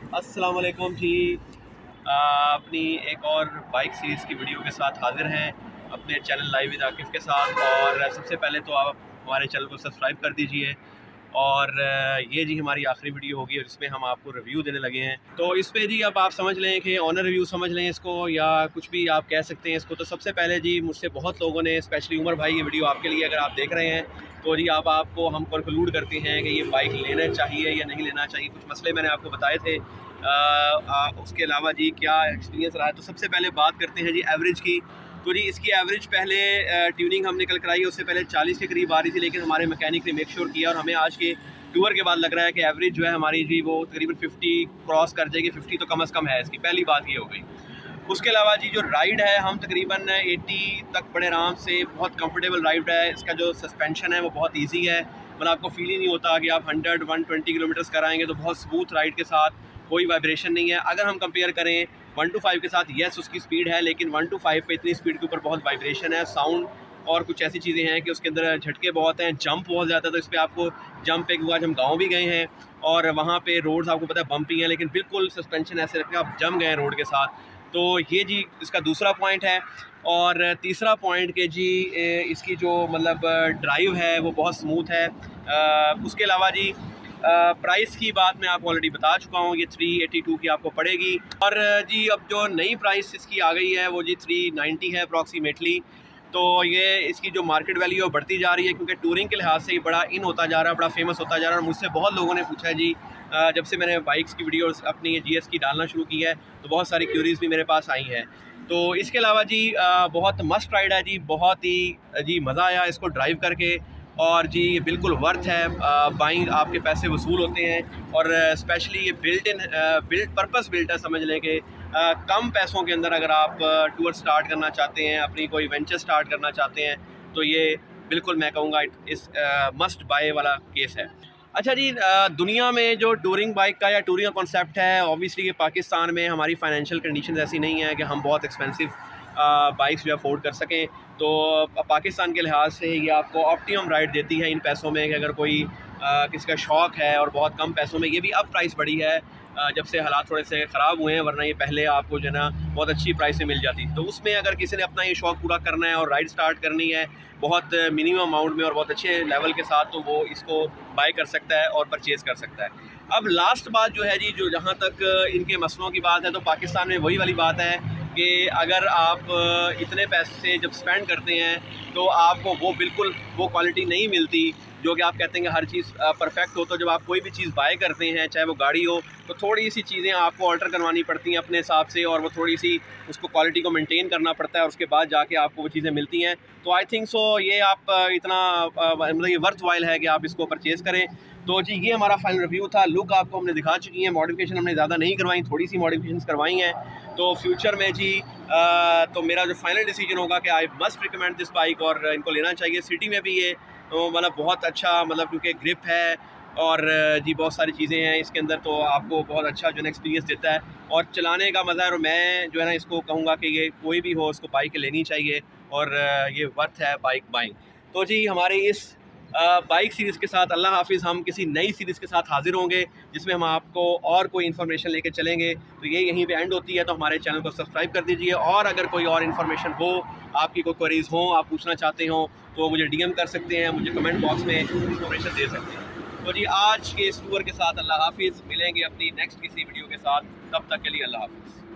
अस्सलाम वालेकुम जी। अपनी एक और बाइक सीरीज़ की वीडियो के साथ हाज़िर हैं अपने चैनल लाइव विद आकिफ़ के साथ। और सबसे पहले तो आप हमारे चैनल को सब्सक्राइब कर दीजिए। और ये जी हमारी आखिरी वीडियो होगी और इसमें हम आपको रिव्यू देने लगे हैं। तो इस पे जी अब आप समझ लें कि ऑनर रिव्यू समझ लें इसको, या कुछ भी आप कह सकते हैं इसको। तो सबसे पहले जी मुझसे बहुत लोगों ने, स्पेशली उमर भाई, ये वीडियो आपके लिए अगर आप देख रहे हैं तो जी आप आपको हम कंक्लूड करते हैं कि ये बाइक लेना चाहिए या नहीं लेना चाहिए। कुछ मसले मैंने आपको बताए थे। उसके अलावा जी क्या एक्सपीरियंस रहा है। तो सबसे पहले बात करते हैं जी एवरेज की। तो जी इसकी एवरेज पहले ट्यूनिंग हमने कल कराई, उससे पहले 40 के करीब आ रही थी, लेकिन हमारे मैकेनिक ने मेक श्योर किया और हमें आज के टूर के बाद लग रहा है कि एवरेज जो है हमारी जी वो तकरीबन 50 क्रॉस कर जाएगी। 50 तो कम अज़ कम है इसकी, पहली बात ये हो गई। उसके अलावा जी जो राइड है, हम तकरीबन 80 तक बड़े आराम से, बहुत कंफर्टेबल राइड है। इसका जो सस्पेंशन है वो बहुत ईजी है, मतलब आपको फील ही नहीं होता कि आप 100-120 किलोमीटर्स कराएंगे। तो बहुत स्मूथ राइड के साथ, कोई वाइब्रेशन नहीं है। अगर हम कंपेयर करें 1 to 5 के साथ, येस उसकी स्पीड है, लेकिन 1 to 5 पे इतनी स्पीड के ऊपर बहुत वाइब्रेशन है, साउंड और कुछ ऐसी चीज़ें हैं कि उसके अंदर झटके बहुत हैं, जंप बहुत ज़्यादा है। तो इस पर आपको जंप पे, आज हम गाँव भी गए हैं और वहाँ पे रोड्स आपको पता है बम्पी हैं, लेकिन बिल्कुल सस्पेंशन ऐसे रखे आप जम गए रोड के साथ। तो ये जी इसका दूसरा पॉइंट है। और तीसरा पॉइंट के जी इसकी जो मतलब ड्राइव है वो बहुत स्मूथ है। उसके अलावा जी प्राइस की बात मैं आपको ऑलरेडी बता चुका हूँ, ये 382 की आपको पड़ेगी। और जी अब जो नई प्राइस इसकी आ गई है वो जी 390 है अप्रॉक्सीमेटली। तो ये इसकी जो मार्केट वैल्यू है वो बढ़ती जा रही है, क्योंकि टूरिंग के लिहाज से ये बड़ा इन होता जा रहा है, बड़ा फेमस होता जा रहा है। और मुझसे बहुत लोगों ने पूछा है जी, जब से मैंने बाइक्स की वीडियोस अपनी ये जीएस की डालना शुरू की है तो बहुत सारी क्यूरीज भी मेरे पास आई हैं। तो इसके अलावा जी बहुत मस्ट राइड है जी, बहुत ही जी मज़ा आया इसको ड्राइव करके। और जी ये बिल्कुल वर्थ है, बाइंग आपके पैसे वसूल होते हैं। और स्पेशली ये बिल्ट पर्पस बिल्ट है, समझ लें कि कम पैसों के अंदर अगर आप टूर स्टार्ट करना चाहते हैं, अपनी कोई वेंचर स्टार्ट करना चाहते हैं, तो ये बिल्कुल मैं कहूँगा इस मस्ट बाय वाला केस है। अच्छा जी, दुनिया में जो टूरिंग बाइक का या टूरिंग का कॉन्सेप्ट है, ऑब्वियसली ये पाकिस्तान में हमारी फाइनेंशियल कंडीशन ऐसी नहीं है कि हम बहुत एक्सपेंसिव बाइक्स जो अफोर्ड कर सकें। तो पाकिस्तान के लिहाज से ये आपको ऑप्टिमम राइड देती है इन पैसों में, कि अगर कोई किसी का शौक़ है और बहुत कम पैसों में, ये भी अब प्राइस बढ़ी है जब से हालात थोड़े से ख़राब हुए हैं, वरना ये पहले आपको जो है ना बहुत अच्छी प्राइस में मिल जाती थी। तो उसमें अगर किसी ने अपना ये शौक़ पूरा करना है और राइड स्टार्ट करनी है बहुत मिनिमम अमाउंट में और बहुत अच्छे लेवल के साथ, तो वो इसको बाय कर सकता है और परचेज़ कर सकता है। अब लास्ट बात जो है जी, जो जहाँ तक इनके मसलों की बात है, तो पाकिस्तान में वही वाली बात है कि अगर आप इतने पैसे जब स्पेंड करते हैं तो आपको वो बिल्कुल वो क्वालिटी नहीं मिलती जो कि आप कहते हैं कि हर चीज़ परफेक्ट हो। तो जब आप कोई भी चीज़ बाय करते हैं, चाहे वो गाड़ी हो, तो थोड़ी सी चीज़ें आपको ऑल्टर करवानी पड़ती हैं अपने हिसाब से, और वो थोड़ी सी उसको क्वालिटी को मेंटेन करना पड़ता है, और उसके बाद जाके आपको वो चीज़ें मिलती हैं। तो आई थिंक सो ये आप इतना मतलब ये वर्थ वाइल है कि आप इसको परचेज़ करें। तो जी ये हमारा फाइनल रिव्यू था। लुक आपको हमने दिखा चुकी है, मॉडिफिकेशन हमने ज़्यादा नहीं करवाई, थोड़ी सी मॉडिफिकेशन करवाई हैं। तो फ्यूचर में जी तो मेरा जो फाइनल डिसीजन होगा कि I must recommend this bike, और इनको लेना चाहिए। सिटी में भी ये मतलब बहुत अच्छा, मतलब क्योंकि ग्रिप है और जी बहुत सारी चीज़ें हैं इसके अंदर, तो आपको बहुत अच्छा जो है एक्सपीरियंस देता है और चलाने का मज़ा है। और मैं जो है ना इसको कहूँगा कि ये कोई भी हो, इसको बाइक लेनी चाहिए और ये वर्थ है बाइक बाइंग। तो जी हमारे इस बाइक सीरीज़ के साथ अल्लाह हाफिज़। हम किसी नई सीरीज़ के साथ हाज़िर होंगे जिसमें हम आपको और कोई इन्फॉर्मेशन लेके चलेंगे। तो ये यहीं पे एंड होती है। तो हमारे चैनल को सब्सक्राइब कर दीजिए, और अगर कोई और इन्फॉर्मेशन हो, आपकी कोई क्वेरीज़ हो, आप पूछना चाहते हो, तो मुझे डीएम कर सकते हैं, मुझे कमेंट बॉक्स में इन्फॉर्मेशन दे सकते हैं। तो जी आज के इस टूर के साथ अल्लाह हाफिज़। मिलेंगे अपनी नेक्स्ट किसी वीडियो के साथ, तब तक के लिए अल्लाह हाफिज़।